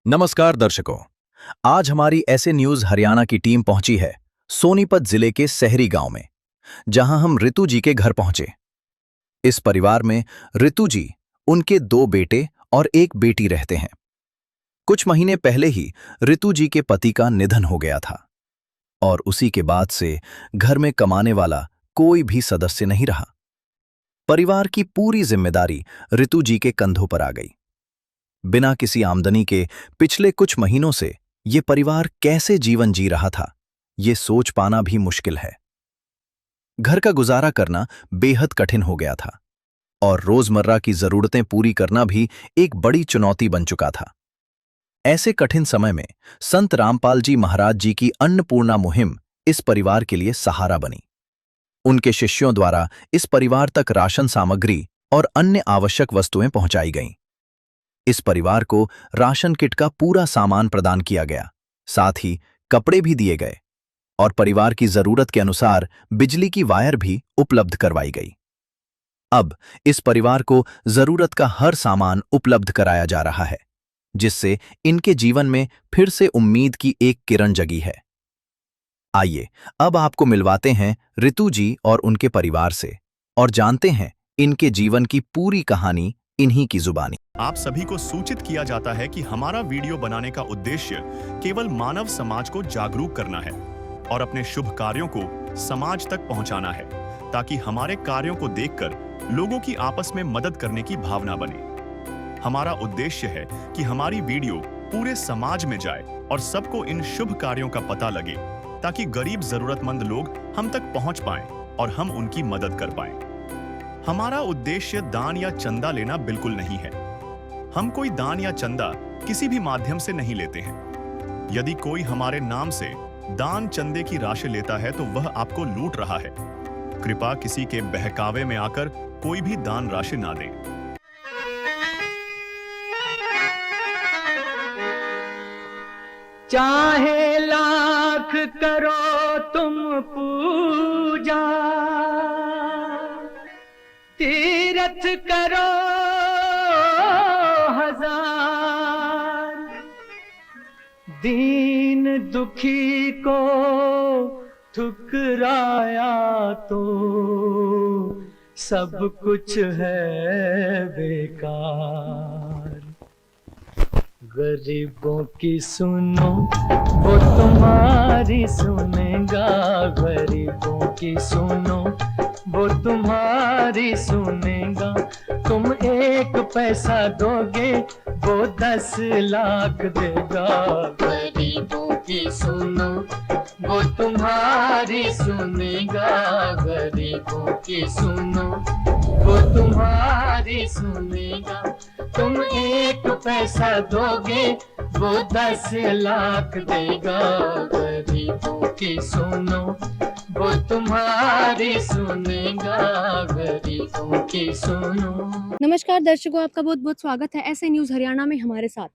नमस्कार दर्शकों। आज हमारी ऐसे न्यूज हरियाणा की टीम पहुंची है सोनीपत जिले के सहरी गांव में, जहां हम रितु जी के घर पहुंचे। इस परिवार में रितु जी, उनके 2 बेटे और एक बेटी रहते हैं। कुछ महीने पहले ही रितु जी के पति का निधन हो गया था और उसी के बाद से घर में कमाने वाला कोई भी सदस्य नहीं रहा। परिवार की पूरी जिम्मेदारी रितु जी के कंधों पर आ गई। बिना किसी आमदनी के पिछले कुछ महीनों से ये परिवार कैसे जीवन जी रहा था, ये सोच पाना भी मुश्किल है। घर का गुजारा करना बेहद कठिन हो गया था और रोजमर्रा की जरूरतें पूरी करना भी एक बड़ी चुनौती बन चुका था। ऐसे कठिन समय में संत रामपाल जी महाराज जी की अन्नपूर्णा मुहिम इस परिवार के लिए सहारा बनी। उनके शिष्यों द्वारा इस परिवार तक राशन सामग्री और अन्य आवश्यक वस्तुएं पहुंचाई गईं। इस परिवार को राशन किट का पूरा सामान प्रदान किया गया, साथ ही कपड़े भी दिए गए और परिवार की जरूरत के अनुसार बिजली की वायर भी उपलब्ध करवाई गई। अब इस परिवार को जरूरत का हर सामान उपलब्ध कराया जा रहा है, जिससे इनके जीवन में फिर से उम्मीद की एक किरण जगी है। आइए अब आपको मिलवाते हैं रितु जी और उनके परिवार से और जानते हैं इनके जीवन की पूरी कहानी इन्हीं की जुबानी। आप सभी को सूचित किया जाता है कि हमारा वीडियो बनाने का उद्देश्य केवल मानव समाज को जागरूक करना है और अपने शुभ कार्यों को समाज तक पहुंचाना है, ताकि हमारे कार्यों को देखकर लोगों की आपस में मदद करने की भावना बने। हमारा उद्देश्य है कि हमारी वीडियो पूरे समाज में जाए और सबको इन शुभ कार्यों का पता लगे, ताकि गरीब जरूरतमंद लोग हम तक पहुंच पाएं और हम उनकी मदद कर पाएं। हमारा उद्देश्य दान या चंदा लेना बिल्कुल नहीं है। हम कोई दान या चंदा किसी भी माध्यम से नहीं लेते हैं। यदि कोई हमारे नाम से दान चंदे की राशि लेता है तो वह आपको लूट रहा है। कृपया किसी के बहकावे में आकर कोई भी दान राशि ना दें। चाहे लाख करो तुम पूजा, तीरथ करो हजार, दीन दुखी को ठुकराया तो सब कुछ है बेकार। गरीबों की सुनो वो तुम्हारी सुनेगा, गरीबों की सुनो वो तुम्हारी सुनेगा। तुम 1 पैसा दोगे वो 10 लाख देगा। गरीबों की सुनो वो तुम्हारी सुनेगा, गरीबों की सुनो वो तुम्हारी सुनेगा। तुम 1 पैसा दोगे वो 10 लाख देगा। गरीबों की सुनो वो तुम्हारी सुनेगा, गरीबों की सुनो। नमस्कार दर्शकों, आपका बहुत बहुत स्वागत है ऐसे न्यूज हरियाणा में हमारे साथ।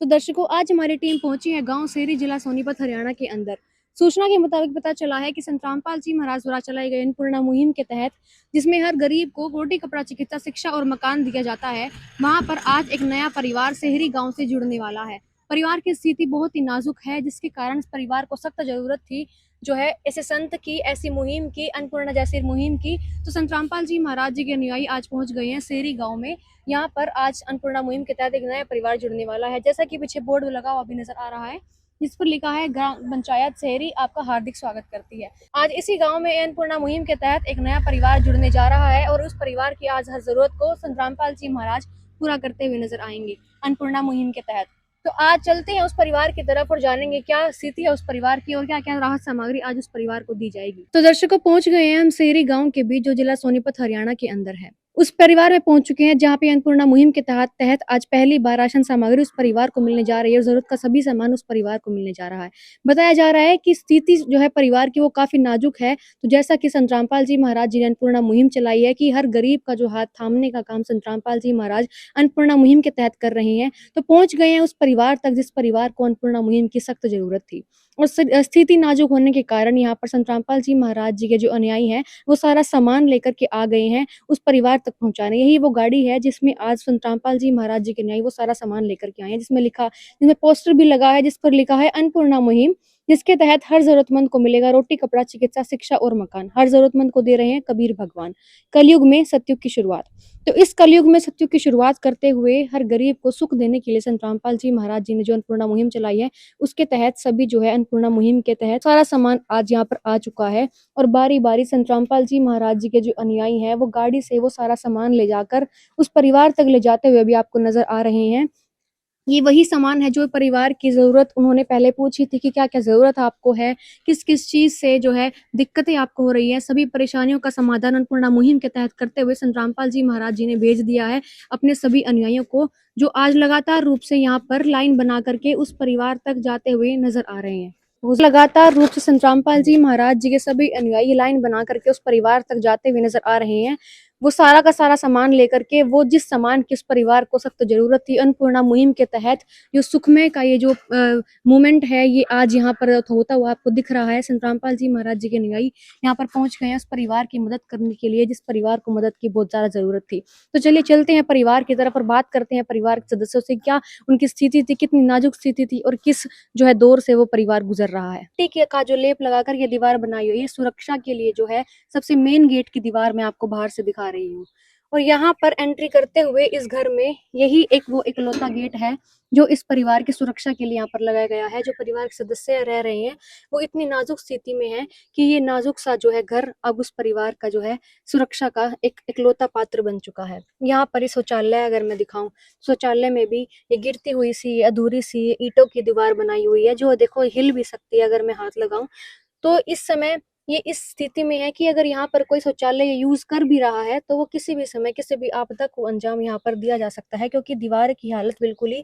तो दर्शकों, आज हमारी टीम पहुंची है गांव सेरी, जिला सोनीपत, हरियाणा के अंदर। सूचना के मुताबिक पता चला है कि संत रामपाल जी महाराज द्वारा चलाई गई अन्नपूर्णा मुहिम के तहत, जिसमें हर गरीब को रोटी, कपड़ा, चिकित्सा, शिक्षा और मकान दिया जाता है, वहां पर आज एक नया परिवार सेहरी गाँव से जुड़ने वाला है। परिवार की स्थिति बहुत ही नाजुक है, जिसके कारण इस परिवार को सख्त जरूरत थी जो है ऐसे संत की, ऐसी मुहिम की, अन्नपूर्णा जैसी मुहिम की। तो संत रामपाल जी महाराज जी के अनुयायी आज पहुंच गए हैं सेरी गांव में। यहाँ पर आज अन्नपूर्णा मुहिम के तहत एक नया परिवार जुड़ने वाला है। जैसा कि पीछे बोर्ड लगा हुआ भी नजर आ रहा है, जिस पर लिखा है ग्राम पंचायत सेरी आपका हार्दिक स्वागत करती है। आज इसी गांव में अन्नपूर्णा मुहिम के तहत एक नया परिवार जुड़ने जा रहा है और उस परिवार की आज हर जरूरत को संत रामपाल जी महाराज पूरा करते हुए नजर आएंगे अन्नपूर्णा मुहिम के तहत। तो आज चलते हैं उस परिवार की तरफ और जानेंगे क्या स्थिति है उस परिवार की और क्या क्या राहत सामग्री आज उस परिवार को दी जाएगी। तो दर्शकों, पहुंच गए हैं हम सेरी गांव के बीच, जो जिला सोनीपत, हरियाणा के अंदर है। उस परिवार में पहुंच चुके हैं जहां पे अन्नपूर्णा मुहिम के तहत आज पहली बार राशन सामग्री उस परिवार को मिलने जा रही है और जरूरत का सभी सामान उस परिवार को मिलने जा रहा है। बताया जा रहा है कि स्थिति जो है परिवार की वो काफी नाजुक है। तो जैसा कि संत रामपाल जी महाराज जी ने अन्नपूर्णा मुहिम चलाई है कि हर गरीब का जो हाथ थामने का काम संत रामपाल जी महाराज अन्नपूर्णा मुहिम के तहत कर रहे हैं, तो पहुंच गए हैं उस परिवार तक जिस परिवार को अन्नपूर्णा मुहिम की सख्त जरूरत थी। और स्थिति नाजुक होने के कारण यहाँ पर संत रामपाल जी महाराज जी के जो अनुयायी हैं, वो सारा सामान लेकर के आ गए हैं उस परिवार तक पहुँचाने। यही वो गाड़ी है जिसमें आज संत रामपाल जी महाराज जी के अनुयायी वो सारा सामान लेकर के आए हैं, जिसमें पोस्टर भी लगा है जिस पर लिखा है अन्नपूर्णा मुहिम, जिसके तहत हर ज़रूरतमंद को मिलेगा रोटी, कपड़ा, चिकित्सा, शिक्षा और मकान। हर ज़रूरतमंद को दे रहे हैं कबीर भगवान। कलयुग में सतयुग की शुरुआत। तो इस कलयुग में सतयुग की शुरुआत करते हुए हर गरीब को सुख देने के लिए संत रामपाल जी महाराज जी ने जो अन्नपूर्णा मुहिम चलाई है, उसके तहत सभी जो है अन्नपूर्णा मुहिम के तहत सारा सामान आज यहाँ पर आ चुका है। और बारी-बारी संत रामपाल जी महाराज जी के जो अनुयायी हैं, वो गाड़ी से वो सारा सामान ले जाकर उस परिवार तक ले जाते हुए भी आपको नज़र आ रहे हैं। ये वही सामान है जो परिवार की ज़रूरत उन्होंने पहले पूछी थी कि क्या-क्या ज़रूरत आपको है, किस-किस चीज़ से जो है दिक्कतें आपको हो रही हैं, सभी परेशानियों का समाधान अन्नपूर्णा मुहिम के तहत करते हुए संत रामपाल जी महाराज जी ने भेज दिया है अपने सभी अनुयायियों को, जो आज लगातार रूप से यहाँ पर लाइन बना कर के उस परिवार तक जाते हुए नज़र आ रहे हैं। वो लगातार रूप से संत रामपाल जी महाराज जी के सभी अनुयायी लाइन बना करके उस परिवार तक जाते हुए नज़र आ रहे हैं। वो सारा का सारा सामान लेकर के, वो जिस सामान की उस परिवार को सख्त ज़रूरत थी, अन्नपूर्णा मुहिम के तहत जो सुखमय का ये जो मूवमेंट है, ये आज यहाँ पर होता हुआ आपको दिख रहा है। संत रामपाल जी महाराज जी के अनुयायी यहाँ पर पहुँच गए हैं उस परिवार की मदद करने के लिए, जिस परिवार को मदद की बहुत ज़्यादा ज़रूरत थी। तो चलिए चलते हैं परिवार की तरफ और बात करते हैं परिवार के सदस्यों से, क्या उनकी स्थिति थी, कितनी नाजुक स्थिति थी और किस जो है दौर से वो परिवार गुजर रहा है। टीके का जो लेप लगाकर ये दीवार बनाई हुई है, सुरक्षा के लिए जो है सबसे मेन गेट की दीवार मैं आपको बाहर से दिखा रही हूँ। और यहाँ पर एंट्री करते हुए इस घर में यही एक वो इकलौता गेट है जो इस परिवार की सुरक्षा के लिए यहाँ पर लगाया गया है। जो परिवार के सदस्य रह रहे हैं, वो इतनी नाजुक स्थिति में है कि ये नाजुक सा जो है घर अब उस परिवार का जो है सुरक्षा का एक इकलौता पात्र बन चुका है। यहाँ पर शौचालय अगर मैं दिखाऊं, शौचालय में भी ये गिरती हुई सी, अधूरी सी ईंटों की दीवार बनाई हुई है, जो देखो हिल भी सकती है अगर मैं हाथ लगाऊं। तो इस समय ये इस स्थिति में है कि अगर यहाँ पर कोई शौचालय यूज कर भी रहा है, तो वो किसी भी समय किसी भी आपदा को अंजाम यहाँ पर दिया जा सकता है, क्योंकि दीवार की हालत बिल्कुल ही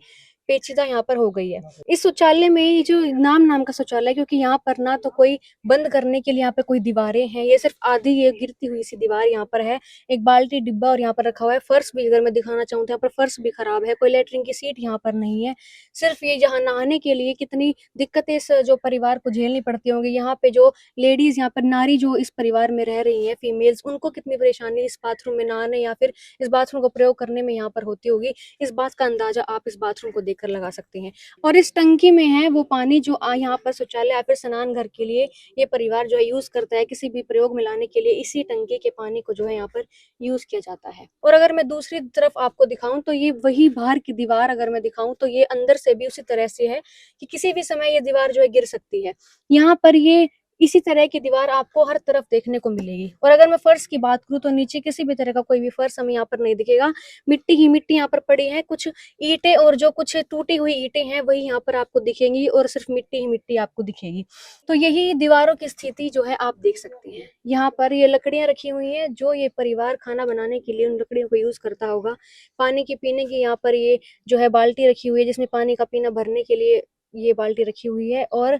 पेचीदा यहाँ पर हो गई है। इस शौचालय में ये जो नाम का शौचालय है, क्योंकि यहाँ पर ना तो कोई बंद करने के लिए यहाँ पे कोई दीवारें हैं, ये सिर्फ आधी ये गिरती हुई सी दीवार यहाँ पर है। एक बाल्टी डिब्बा और यहाँ पर रखा हुआ है। फर्श भी अगर मैं दिखाना चाहूँ तो यहाँ पर फर्श भी खराब है, कोई लेटरिन की सीट यहाँ पर नहीं है। सिर्फ ये यहाँ नहाने के लिए कितनी दिक्कतें इस जो परिवार को झेलनी पड़ती होंगी। यहाँ पे जो लेडीज, यहाँ पर नारी जो इस परिवार में रह रही हैं, फीमेल्स, उनको कितनी परेशानी इस बाथरूम में नहाने या फिर इस बाथरूम को प्रयोग करने में यहाँ पर होती होगी, इस बात का अंदाजा आप इस बाथरूम को देखकर लगा सकते हैं। और इस टंकी में है वो पानी जो यहाँ पर शौचालय या फिर स्नान घर के लिए ये परिवार जो है यूज करता है, किसी भी प्रयोग में लाने के लिए इसी टंकी के पानी को जो है यहाँ पर यूज किया जाता है। और अगर मैं दूसरी तरफ आपको दिखाऊं तो ये वही बाहर की दीवार अगर मैं दिखाऊं तो ये अंदर से भी उसी तरह से है कि किसी भी समय ये दीवार जो है गिर सकती है। यहाँ पर ये इसी तरह की दीवार आपको हर तरफ देखने को मिलेगी। और अगर मैं फर्श की बात करूं तो नीचे किसी भी तरह का कोई भी फर्श हमें यहाँ पर नहीं दिखेगा। मिट्टी ही मिट्टी यहाँ पर पड़ी है, कुछ ईंटें और जो कुछ टूटी हुई ईंटें हैं वही यहाँ पर आपको दिखेंगी और सिर्फ मिट्टी ही मिट्टी आपको दिखेगी। तो यही दीवारों की स्थिति जो है आप देख सकते हैं। यहाँ पर ये लकड़ियां रखी हुई हैं, जो ये परिवार खाना बनाने के लिए उन लकड़ियों को यूज करता होगा। पानी की पीने की यहाँ पर ये जो है बाल्टी रखी हुई है, जिसमें पानी का पीना भरने के लिए ये बाल्टी रखी हुई है। और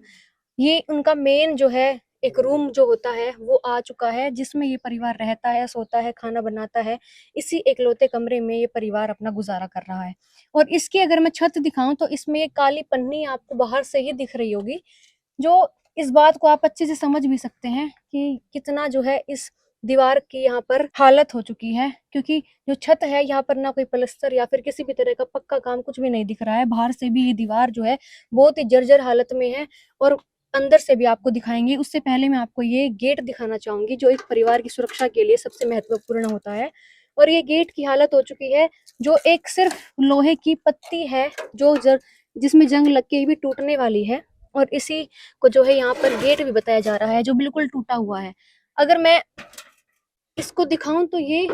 ये उनका मेन जो है एक रूम जो होता है वो आ चुका है, जिसमें ये परिवार रहता है, सोता है, खाना बनाता है। इसी एकलौते कमरे में ये परिवार अपना गुजारा कर रहा है। और इसकी अगर मैं छत दिखाऊं तो इसमें एक काली पन्नी आपको बाहर से ही दिख रही होगी, जो इस बात को आप अच्छे से समझ भी सकते हैं कि कितना जो है इस दीवार की यहाँ पर हालत हो चुकी है। क्योंकि जो छत है यहाँ पर ना कोई प्लास्टर या फिर किसी भी तरह का पक्का काम कुछ भी नहीं दिख रहा है। बाहर से भी ये दीवार जो है बहुत ही जर्जर हालत में है और अंदर से भी आपको दिखाएंगे। उससे पहले मैं आपको ये गेट दिखाना चाहूंगी, जो एक परिवार की सुरक्षा के लिए सबसे महत्वपूर्ण होता है। और ये गेट की हालत हो चुकी है, जो एक सिर्फ लोहे की पत्ती है जो जिसमें जंग लग के भी टूटने वाली है। और इसी को जो है यहाँ पर गेट भी बताया जा रहा है, जो बिल्कुल टूटा हुआ है। अगर मैं इसको दिखाऊं तो ये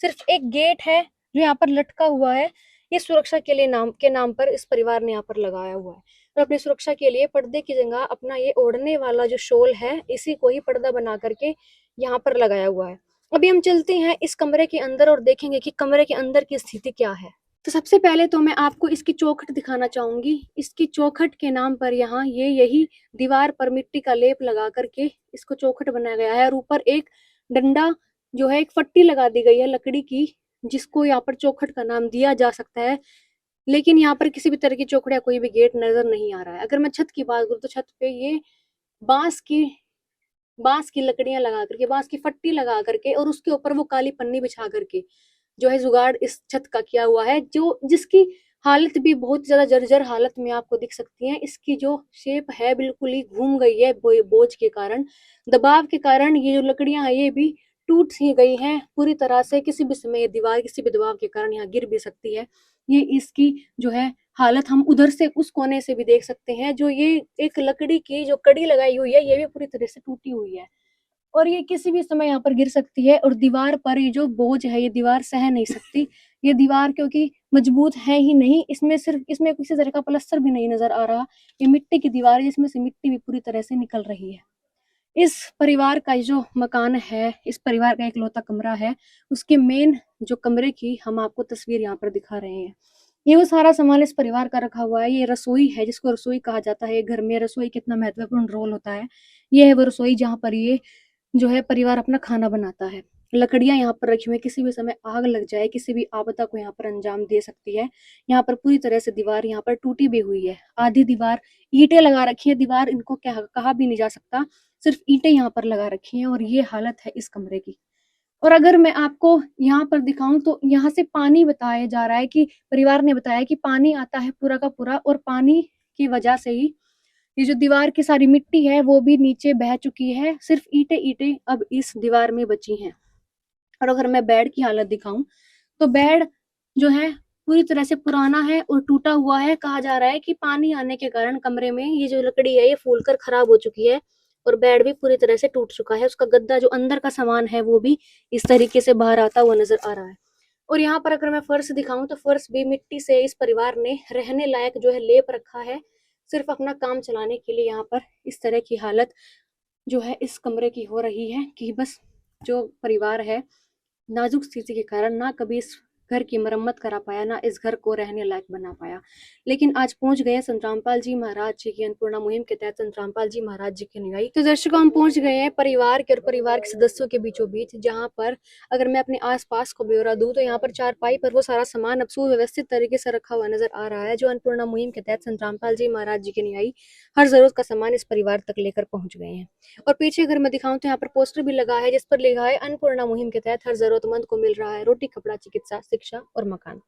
सिर्फ एक गेट है जो यहाँ पर लटका हुआ है। ये सुरक्षा के लिए नाम पर इस परिवार ने यहाँ पर लगाया हुआ है। और अपनी सुरक्षा के लिए पर्दे की जगह अपना ये ओढ़ने वाला जो शॉल है, इसी को ही पर्दा बना करके यहाँ पर लगाया हुआ है। अभी हम चलते हैं इस कमरे के अंदर और देखेंगे कि कमरे के अंदर की स्थिति क्या है। तो सबसे पहले तो मैं आपको इसकी चौखट दिखाना चाहूंगी। इसकी चौखट के नाम पर यहाँ यही दीवार पर मिट्टी का लेप लगा करके इसको चौखट बनाया गया है। और ऊपर एक डंडा जो है, एक फट्टी लगा दी गई है लकड़ी की, जिसको यहाँ पर चौखट का नाम दिया जा सकता है। लेकिन यहाँ पर किसी भी तरह की चौखड़ या कोई भी गेट नजर नहीं आ रहा है। अगर मैं छत की बात करूँ तो छत पे ये बांस की बांस की लकड़ियां लगा करके, बांस की फट्टी लगा करके और उसके ऊपर वो काली पन्नी बिछा करके जो है जुगाड़ इस छत का किया हुआ है, जो जिसकी हालत भी बहुत ज्यादा जर्जर हालत में आपको दिख सकती है। इसकी जो शेप है बिल्कुल ही घूम गई है बोझ के कारण, दबाव के कारण ये जो लकड़ियां हैं ये भी टूट सी गई हैं पूरी तरह से। किसी भी समय ये दीवार किसी भी दबाव के कारण यहाँ गिर भी सकती है। ये इसकी जो है हालत हम उधर से उस कोने से भी देख सकते हैं। जो ये एक लकड़ी की जो कड़ी लगाई हुई है ये भी पूरी तरह से टूटी हुई है और ये किसी भी समय यहाँ पर गिर सकती है। और दीवार पर ये जो बोझ है ये दीवार सह नहीं सकती। ये दीवार क्योंकि मजबूत है ही नहीं, इसमें किसी तरह का प्लास्टर भी नहीं नजर आ रहा। ये मिट्टी की दीवार है जिसमें से मिट्टी भी पूरी तरह से निकल रही है। इस परिवार का जो मकान है, इस परिवार का इकलौता कमरा है, उसके मेन जो कमरे की हम आपको तस्वीर यहाँ पर दिखा रहे हैं। ये वो सारा सामान इस परिवार का रखा हुआ है। ये रसोई है जिसको रसोई कहा जाता है। घर में रसोई कितना महत्वपूर्ण रोल होता है। ये है वो रसोई जहाँ पर ये जो है परिवार अपना खाना बनाता है। लकड़ियां यहाँ पर रखी हुई है, किसी भी समय आग लग जाए, किसी भी आपदा को यहाँ पर अंजाम दे सकती है। यहाँ पर पूरी तरह से दीवार यहाँ पर टूटी भी हुई है। आधी दीवार ईंटें लगा रखी है, दीवार इनको क्या कहा भी नहीं जा सकता, सिर्फ ईंटें यहाँ पर लगा रखी हैं और ये हालत है इस कमरे की। और अगर मैं आपको यहाँ पर दिखाऊं तो यहाँ से पानी बताया जा रहा है कि परिवार ने बताया कि पानी आता है पूरा का पूरा और पानी की वजह से ही ये जो दीवार की सारी मिट्टी है वो भी नीचे बह चुकी है। सिर्फ ईंटें अब इस दीवार में बची हैं। और अगर मैं बेड की हालत दिखाऊं तो बेड जो है पूरी तरह से पुराना है और टूटा हुआ है। कहा जा रहा है कि पानी आने के कारण कमरे में ये जो लकड़ी है ये फूलकर खराब हो चुकी है और बेड भी पूरी तरह से टूट चुका है। उसका गद्दा जो अंदर का सामान है वो भी इस तरीके से बाहर आता हुआ नजर आ रहा है। और यहाँ पर अगर मैं फर्श दिखाऊं तो फर्श भी मिट्टी से इस परिवार ने रहने लायक जो है लेप रखा है, सिर्फ अपना काम चलाने के लिए। यहाँ पर इस तरह की हालत जो है इस कमरे की हो रही है कि बस जो परिवार है नाजुक स्थिति के कारण ना कभी इस घर की मरम्मत करा पाया, ना इस घर को रहने लायक बना पाया। लेकिन आज पहुंच गए संत रामपाल जी महाराज जी की अन्नपूर्णा मुहिम के तहत संत रामपाल जी महाराज जी की अनुयायी। तो दर्शकों हम पहुंच गए हैं परिवार के और परिवार के सदस्यों के बीचों बीच, जहां पर अगर मैं अपने आसपास को ब्यौरा दूं तो यहाँ पर चारपाई पर वो सारा सामान अब सुव्यवस्थित तरीके से रखा हुआ नजर आ रहा है जो अन्नपूर्णा मुहिम के तहत संत रामपाल जी महाराज जी की अनुयायी हर जरूरत का सामान इस परिवार तक लेकर पहुंच गए हैं। और पीछे अगर मैं दिखाऊं तो यहाँ पर पोस्टर भी लगा है जिस पर लिखा है अन्नपूर्णा मुहिम के तहत हर जरूरतमंद को मिल रहा है रोटी, कपड़ा, चिकित्सा, शिक्षा और मकान।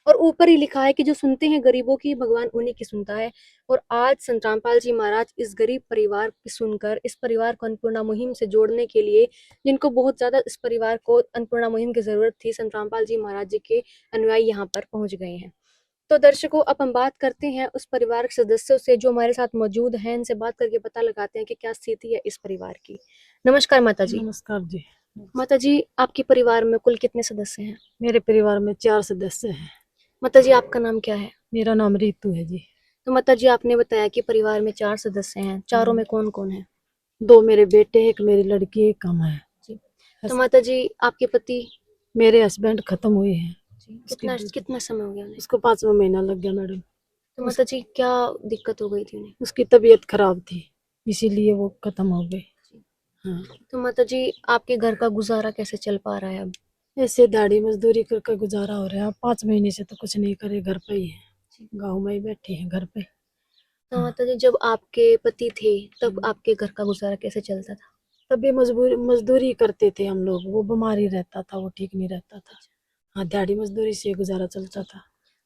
और ऊपर ही लिखा है कि जो सुनते हैं गरीबों की भगवान उन्हीं की सुनता है। और आज संत रामपाल जी महाराज इस गरीब परिवार की सुनकर इस परिवार को अन्नपूर्णा मुहिम से जोड़ने के लिए, जिनको बहुत ज्यादा इस परिवार को अन्नपूर्णा मुहिम की जरूरत थी, संत रामपाल जी महाराज जी के अनुयायी यहाँ पर पहुंच गए हैं। तो दर्शकों अब हम बात करते हैं उस परिवार के सदस्यों से जो हमारे साथ मौजूद हैं। इनसे बात करके पता लगाते हैं कि क्या स्थिति है इस परिवार की। नमस्कार माता जी। नमस्कार जी। माता जी आपके परिवार में कुल कितने सदस्य हैं? मेरे परिवार में 4 सदस्य हैं। माता जी आपका नाम क्या है? मेरा नाम रितु है जी। तो माता जी आपने बताया कि परिवार में 4 सदस्य हैं, चारों में कौन कौन है? 2 मेरे बेटे, एक मेरी लड़की, एक हम है। तो माता जी आपके पति? मेरे हस्बैंड खत्म हुए हैं। कितना समय हो गया उन्हें? उसको 5वां महीना लग गया मैडम। तो माता जी क्या दिक्कत हो गई थी उन्हें? उसकी तबीयत खराब थी इसीलिए वो खत्म हो गए। हाँ। तो माता जी आपके घर का गुजारा कैसे चल पा रहा है अब? ऐसे दाढ़ी मजदूरी करके गुजारा हो रहा है। 5 महीने से तो कुछ नहीं करे, घर पे ही है, गाँव में ही बैठे हैं घर पे। तो माता जी जब आपके पति थे तब आपके घर का गुजारा कैसे चलता था? तभी मजदूरी करते थे हम लोग। वो बीमार ही रहता था, वो ठीक नहीं रहता था। हाँ, दिहाड़ी मजदूरी से गुजारा चलता था।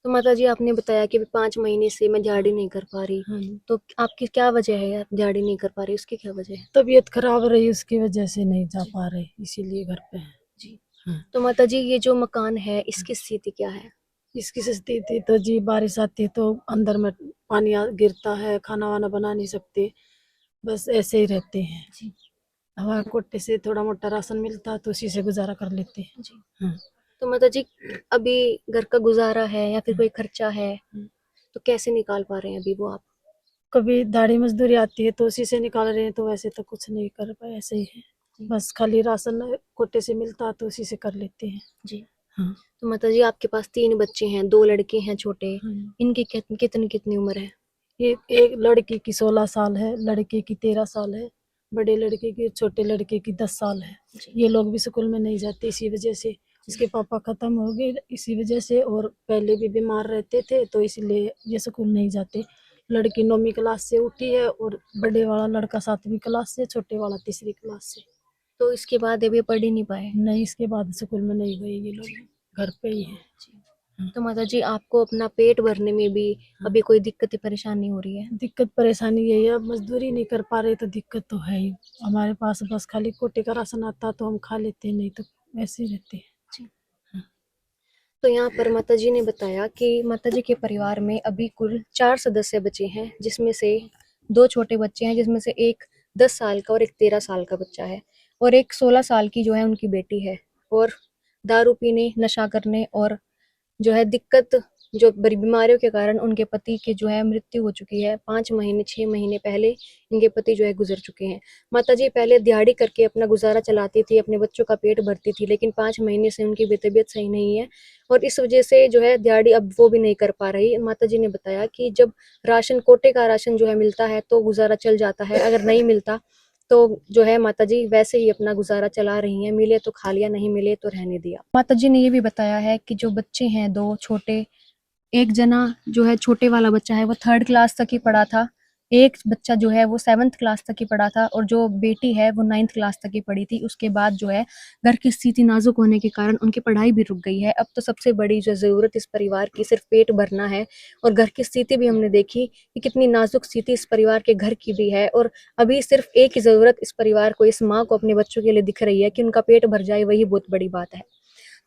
तो माता जी आपने बताया कि 5 महीने से मैं दिहाड़ी नहीं कर पा रही। हाँ। तो आपकी क्या वजह है, आप दिहाड़ी नहीं कर पा रही, उसकी क्या वजह है? तबीयत खराब रही, उसकी वजह से नहीं जा पा रहे, इसीलिए घर पे हैं जी। हाँ। तो माता जी ये जो मकान है इसकी स्थिति क्या है? इसकी स्थिति तो जी बारिश आती है तो अंदर में पानी गिरता है, खाना वाना बना नहीं सकते, बस ऐसे ही रहते हैं जी। हवा कोटे से थोड़ा मोटा राशन मिलता तो उसी से गुजारा कर लेते हैं जी। हाँ। तो माता जी अभी घर का गुजारा है या फिर कोई खर्चा है तो कैसे निकाल पा रहे हैं अभी वो आप? कभी दाढ़ी मजदूरी आती है तो उसी से निकाल रहे हैं, तो वैसे तो कुछ नहीं कर पाए, ऐसे ही है, बस खाली राशन कोटे से मिलता तो उसी से कर लेते हैं जी। हाँ। तो माता जी आपके पास 3 बच्चे हैं, 2 लड़के हैं छोटे, हाँ। इनकी कितनी उम्र है? एक लड़की की 16 साल है, लड़के की 13 साल है, बड़े लड़के की, छोटे लड़के की 10 साल है। ये लोग भी स्कूल में नहीं जाते इसी वजह से, इसके पापा खत्म हो गए इसी वजह से, और पहले भी बीमार रहते थे तो इसलिए ये स्कूल नहीं जाते। लड़की 9वीं क्लास से उठी है और बड़े वाला लड़का 7वीं क्लास से, छोटे वाला 3री क्लास से। तो इसके बाद अभी पढ़ ही नहीं पाए। नहीं, इसके बाद स्कूल में नहीं गए ये लोग, घर पे ही है। तो माता जी आपको अपना पेट भरने में भी अभी कोई दिक्कत परेशानी हो रही है? दिक्कत परेशानी यही है, अब मजदूरी नहीं कर पा रहे तो दिक्कत तो है ही। हमारे पास बस खाली कोटे का राशन आता तो हम खा लेते, नहीं तो ऐसे ही रहते हैं। तो यहाँ पर माता जी ने बताया कि माता जी के परिवार में अभी कुल 4 सदस्य बचे हैं, जिसमें से 2 छोटे बच्चे हैं, जिसमें से एक 10 साल का और एक 13 साल का बच्चा है, और एक 16 साल की जो है उनकी बेटी है। और दारू पीने, नशा करने और जो है दिक्कत, जो बीमारियों के कारण उनके पति की जो है मृत्यु हो चुकी है। 5 महीने 6 महीने पहले इनके पति जो है गुजर चुके हैं। माता जी पहले दिहाड़ी करके अपना गुजारा चलाती थी, अपने बच्चों का पेट भरती थी, लेकिन 5 महीने से उनकी तबीयत सही नहीं है और इस वजह से जो है दिहाड़ी अब वो भी नहीं कर पा रही। माता जी ने बताया कि जब राशन, कोटे का राशन जो है मिलता है तो गुजारा चल जाता है, अगर नहीं मिलता तो जो है माता जी वैसे ही अपना गुजारा चला रही हैं। मिले तो खा लिया, नहीं मिले तो रहने दिया। माता जी ने ये भी बताया है कि जो बच्चे हैं 2 छोटे, एक जना जो है छोटे वाला बच्चा है वो 3rd क्लास तक ही पढ़ा था, एक बच्चा जो है वो 7th क्लास तक ही पढ़ा था और जो बेटी है वो 9th क्लास तक ही पढ़ी थी। उसके बाद जो है घर की स्थिति नाजुक होने के कारण उनकी पढ़ाई भी रुक गई है। अब तो सबसे बड़ी जो ज़रूरत इस परिवार की सिर्फ पेट भरना है, और घर की स्थिति भी हमने देखी कि कितनी नाजुक स्थिति इस परिवार के घर की भी है, और अभी सिर्फ एक ही ज़रूरत इस परिवार को, इस माँ को अपने बच्चों के लिए दिख रही है कि उनका पेट भर जाए, वही बहुत बड़ी बात है।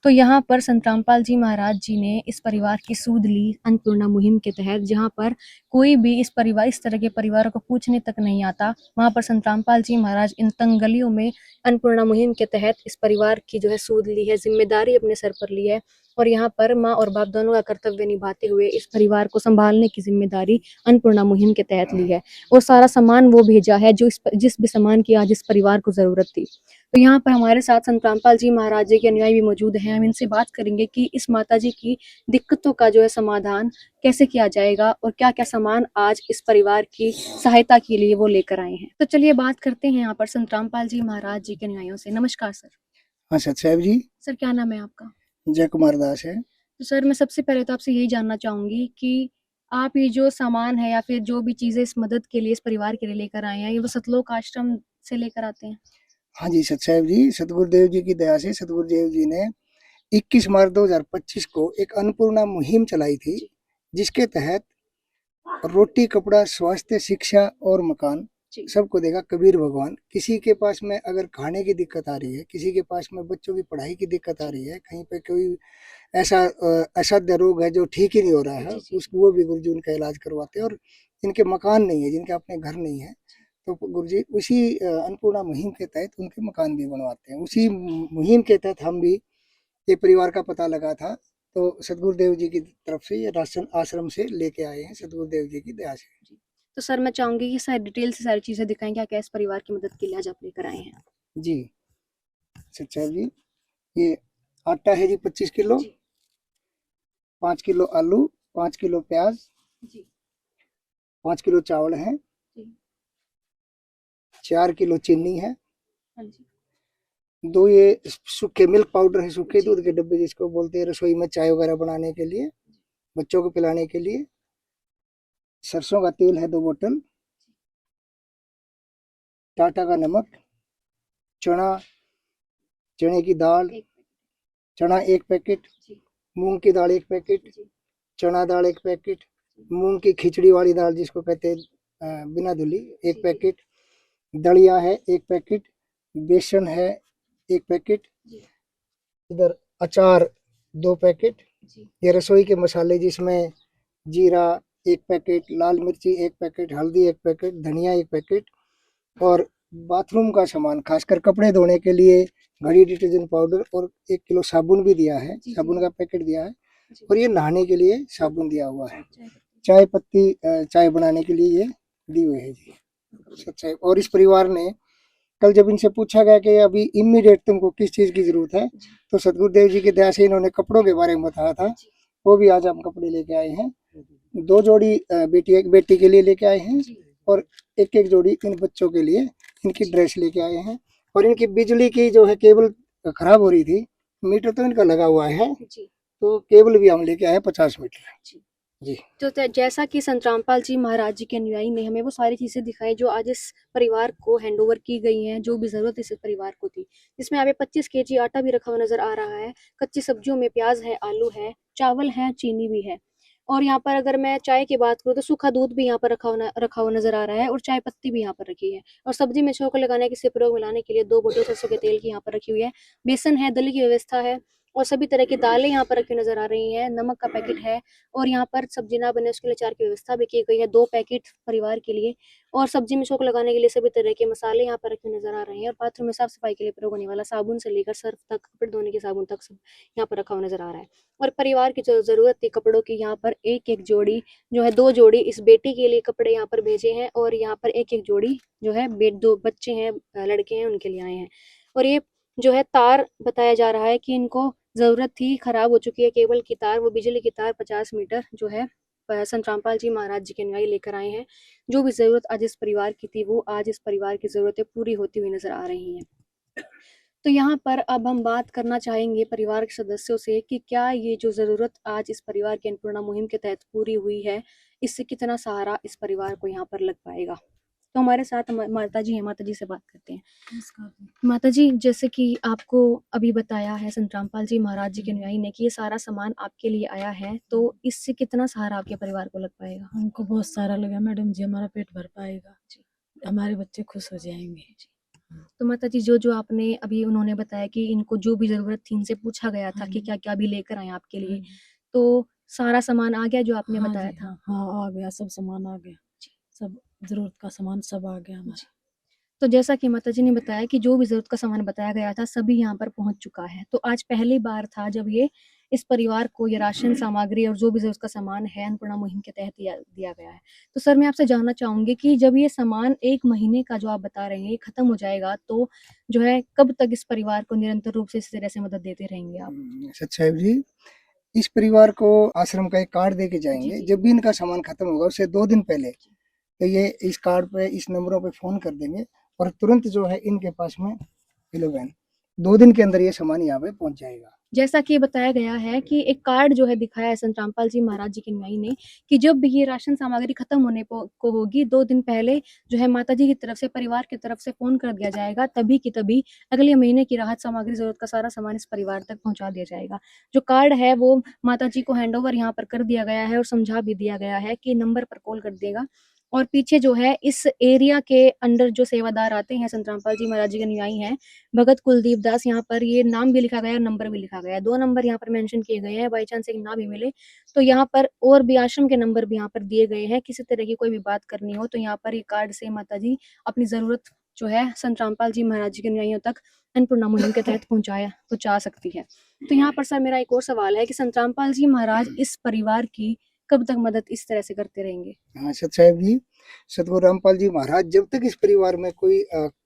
तो यहाँ पर संत रामपाल जी महाराज जी ने इस परिवार की सूद ली अन्नपूर्णा मुहिम के तहत, जहाँ पर कोई भी इस तरह के परिवारों को पूछने तक नहीं आता। वहाँ पर संत रामपाल जी महाराज इन तंग गलियों में अन्नपूर्णा मुहिम के तहत इस परिवार की जो है सूद ली है, जिम्मेदारी अपने सर पर ली है, और यहाँ पर माँ और बाप दोनों का कर्तव्य निभाते हुए इस परिवार को संभालने की जिम्मेदारी अन्नपूर्णा मुहिम के तहत ली है, और सारा सामान वो भेजा है जो जिस भी सामान की आज इस परिवार को जरूरत थी। तो यहाँ पर हमारे साथ संत रामपाल जी महाराज जी के अनुयायी भी मौजूद हैं। हम इनसे बात करेंगे कि इस माता जी की दिक्कतों का जो है समाधान कैसे किया जाएगा और क्या क्या सामान आज इस परिवार की सहायता के लिए वो लेकर आए हैं। तो चलिए बात करते हैं यहाँ पर संत रामपाल जी महाराज जी के अनुयायियों से। नमस्कार सर। हाँ सत साहब जी। सर क्या नाम है आपका? जय कुमार दास है। तो सर मैं सबसे पहले तो आपसे यही जानना चाहूंगी कि आप ये जो सामान है या फिर जो भी चीजें इस मदद के लिए, इस परिवार के लिए लेकर आए हैं, ये वो सतलोक आश्रम से लेकर आते हैं? हाँ जी सत साहब जी, सतगुरुदेव जी की दया से सतगुरुदेव जी ने 21 मार्च 2025 को एक अन्नपूर्णा मुहिम चलाई थी, जिसके तहत रोटी, कपड़ा, स्वास्थ्य, शिक्षा और मकान सबको देगा कबीर भगवान। किसी के पास में अगर खाने की दिक्कत आ रही है, किसी के पास में बच्चों की पढ़ाई की दिक्कत आ रही है, कहीं पे कोई ऐसा असाध्य रोग है जो ठीक ही नहीं हो रहा है, उसको वो भी गुरुजी उनका इलाज करवाते हैं। और जिनके मकान नहीं है, जिनके अपने घर नहीं है, तो गुरुजी उसी अन्नपूर्णा मुहिम के तहत उनके मकान भी बनवाते हैं। उसी मुहिम के तहत हम भी ये परिवार का पता लगा था, तो सतगुरुदेव जी की तरफ से ये राशन आश्रम से लेके आए हैं, सतगुरुदेव जी की दया से। तो सर मैं चाहूंगी कि सारी डिटेल से सारी चीजें दिखाएं, क्या क्या इस परिवार की मदद के लिए आज आप लेकर आए हैं। जी सच्चा जी, ये आटा है जी 25 किलो, 5 किलो आलू, 5 किलो प्याज, 5 किलो चावल है, 4 किलो चीनी है, 2 ये सूखे मिल्क पाउडर है, सूखे दूध के डब्बे जिसको बोलते हैं, रसोई में चाय वगैरह बनाने के लिए, बच्चों को पिलाने के लिए। सरसों का तेल है 2 बोतल, टाटा का नमक, चने की दाल, चना 1 पैकेट, मूंग की दाल 1 पैकेट, चना दाल 1 पैकेट, मूंग की खिचड़ी वाली दाल जिसको कहते हैं बिना धुली 1 पैकेट, दलिया है 1 पैकेट, बेसन है 1 पैकेट, इधर अचार 2 पैकेट, ये रसोई के मसाले जिसमें जीरा 1 पैकेट, लाल मिर्ची 1 पैकेट, हल्दी 1 पैकेट, धनिया 1 पैकेट, और बाथरूम का सामान खासकर कपड़े धोने के लिए घड़ी, डिटर्जेंट पाउडर, और 1 किलो साबुन भी दिया है, साबुन का पैकेट दिया है, और ये नहाने के लिए साबुन दिया हुआ है। चाय पत्ती चाय बनाने के लिए ये दी हुई है जी सच्चाई। और इस परिवार ने कल जब इनसे पूछा गया कि अभी इमीडिएट तुमको किस चीज की जरूरत है, तो सतगुरुदेव जी की दया से इन्होंने कपड़ों के बारे में बताया था, वो भी आज हम कपड़े लेके आए हैं। 2 जोड़ी बेटी के लिए लेके आए हैं, और एक जोड़ी इन बच्चों के लिए इनकी ड्रेस लेके आए हैं। और इनकी बिजली की जो है केबल खराब हो रही थी, मीटर तो इनका लगा हुआ है, जी तो केबल भी हम लेके आए 50 मीटर। जी जी तो जैसा कि संत रामपाल जी महाराज जी के अनुयायी ने हमें वो सारी चीजें दिखाई जो आज इस परिवार को हैंडओवर की गई हैं, जो भी जरूरत इस परिवार को थी, जिसमें यहाँ पे 25 केजी आटा भी रखा हुआ नजर आ रहा है, कच्ची सब्जियों में प्याज है, आलू है, चावल है, चीनी भी है। और यहाँ पर अगर मैं चाय की बात करूँ तो सूखा दूध भी यहाँ पर रखा हुआ नजर आ रहा है, और चाय पत्ती भी यहाँ पर रखी है, और सब्जी में छोंक लगाने के प्रयोग मिलाने के लिए 2 बोतल सरसों के तेल की यहाँ पर रखी हुई है, बेसन है, दली की व्यवस्था है, और सभी तरह की दालें यहाँ पर रखी नजर आ रही हैं, नमक का पैकेट है, और यहाँ पर सब्जी ना बने उसके लिए अचार की व्यवस्था भी की गई है, 2 पैकेट परिवार के लिए, और सब्जी में छोंक लगाने के लिए सभी तरह के मसाले यहाँ पर रखे नजर आ रहे हैं, और बाथरूम में साफ सफाई के लिए प्रयोग होने वाला साबुन से लेकर सर्फ तक, कपड़े धोने के साबुन तक सब यहाँ पर रखा हुआ नजर आ रहा है। और परिवार की जो जरूरत थी कपड़ों की, यहाँ पर एक एक जोड़ी जो है, 2 जोड़ी इस बेटी के लिए कपड़े यहाँ पर भेजे हैं, और यहाँ पर एक एक जोड़ी जो है 2 बच्चे हैं, लड़के हैं, उनके लिए आए हैं। और ये जो है तार बताया जा रहा है कि इनको जरूरत थी, खराब हो चुकी है केबल की तार, वो बिजली की तार 50 मीटर जो है संत रामपाल जी महाराज जी के अनुयायी लेकर आए हैं। जो भी जरूरत आज इस परिवार की थी, वो आज इस परिवार की जरूरतें पूरी होती हुई नजर आ रही हैं। तो यहाँ पर अब हम बात करना चाहेंगे परिवार के सदस्यों से कि क्या ये जो ज़रूरत आज इस परिवार की अन्नपूर्णा मुहिम के तहत पूरी हुई है, इससे कितना सहारा इस परिवार को यहाँ पर लग पाएगा। तो हमारे साथ माता जी हैं, माता जी से बात करते हैं। माता जी, जैसे कि आपको अभी बताया है संत रामपाल जी महाराज जी के अनुयायी ने कि ये सारा सामान आपके लिए आया है, तो इससे कितना सहारा आपके परिवार को लग पाएगा? हमको बहुत सारा लगा मैडम जी, हमारा पेट भर पाएगा, हमारे बच्चे खुश हो जाएंगे। तो माता जी, जो आपने अभी उन्होंने बताया कि इनको जो भी जरूरत थी इनसे पूछा गया था कि क्या क्या भी लेकर आए आपके लिए, तो सारा सामान आ गया जो आपने बताया था? हाँ, आ गया, सब सामान आ गया, सब जरूरत का सामान सब आ गया हमारा। तो जैसा कि माता जी ने बताया कि जो भी जरूरत का सामान बताया गया था सभी यहाँ पर पहुंच चुका है। तो आज पहली बार था जब ये इस परिवार को ये राशन सामग्री और जो भी जरूरत का सामान है अन्नपूर्णा मुहिम के तहत दिया गया है। तो सर, मैं आपसे जानना चाहूंगी कि जब ये सामान 1 महीने का जो आप बता रहे हैं ये खत्म हो जाएगा, तो जो है कब तक इस परिवार को निरंतर रूप से इस तरह से मदद देते रहेंगे आप? सच साहिब जी, इस परिवार को आश्रम का एक कार्ड दे के जी, जाएंगे। जी। जब भी इनका सामान खत्म होगा उससे 2 दिन पहले तो ये इस कार्ड पे, इस नंबरों पे फोन कर देंगे, और तुरंत जो है इनके पास में 2 दिन के अंदर ये सामान यहाँ पे पहुंच जाएगा। जैसा कि बताया गया है कि एक कार्ड जो है दिखाया है संत रामपाल जी महाराज जी के न्यायी ने कि जब भी ये राशन सामग्री खत्म होने को होगी 2 दिन पहले जो है माता जी की तरफ से, परिवार की तरफ से फोन कर दिया जाएगा, तभी की तभी अगले महीने की राहत सामग्री, जरूरत का सारा सामान इस परिवार तक पहुंचा दिया जाएगा। जो कार्ड है वो माता जी को हैंडओवर यहाँ पर कर दिया गया है, और समझा भी दिया गया है कि नंबर पर कॉल कर देगा। और पीछे जो है इस एरिया के अंडर जो सेवादार आते हैं, संत रामपाल जी महाराज जी के अनुयायी हैं, भगत कुलदीप दास, यहाँ पर ये नाम भी लिखा गया है और नंबर भी लिखा गया है। 2 नंबर यहाँ पर मेंशन किए गए हैं, बाई चांस एक ना भी मिले तो यहाँ पर और भी आश्रम के नंबर भी यहाँ पर दिए गए हैं। किसी तरह की कोई भी बात करनी हो तो यहाँ पर ये कार्ड से माता जी अपनी जरूरत जो है संत रामपाल जी महाराज जी के अनुयायियों तक अन्नपूर्णा मुहिम के तहत पहुंचा सकती है। तो यहाँ पर सर मेरा एक और सवाल है कि संत रामपाल जी महाराज इस परिवार की कब तक मदद इस तरह से करते रहेंगे? हाँ सत साहिब जी, सतगुरु रामपाल जी महाराज जब तक इस परिवार में कोई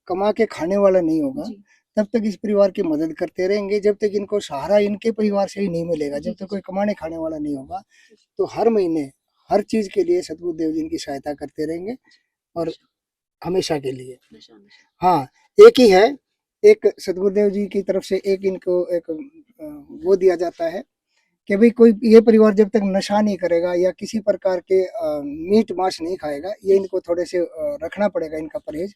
कमा के खाने वाला नहीं होगा जी तब तक इस परिवार की मदद करते रहेंगे। जब तक इनको सहारा इनके परिवार से ही नहीं मिलेगा, जब तक कोई कमाने खाने वाला नहीं होगा, तो हर महीने हर चीज के लिए सतगुरु देव जी इनकी सहायता करते रहेंगे, और हमेशा के लिए। हाँ, एक ही है, एक सतगुरुदेव जी की तरफ से एक इनको एक वो दिया जाता है कि भाई कोई ये परिवार जब तक नशा नहीं करेगा या किसी प्रकार के मीट मांस नहीं खाएगा, ये इनको थोड़े से रखना पड़ेगा इनका परहेज,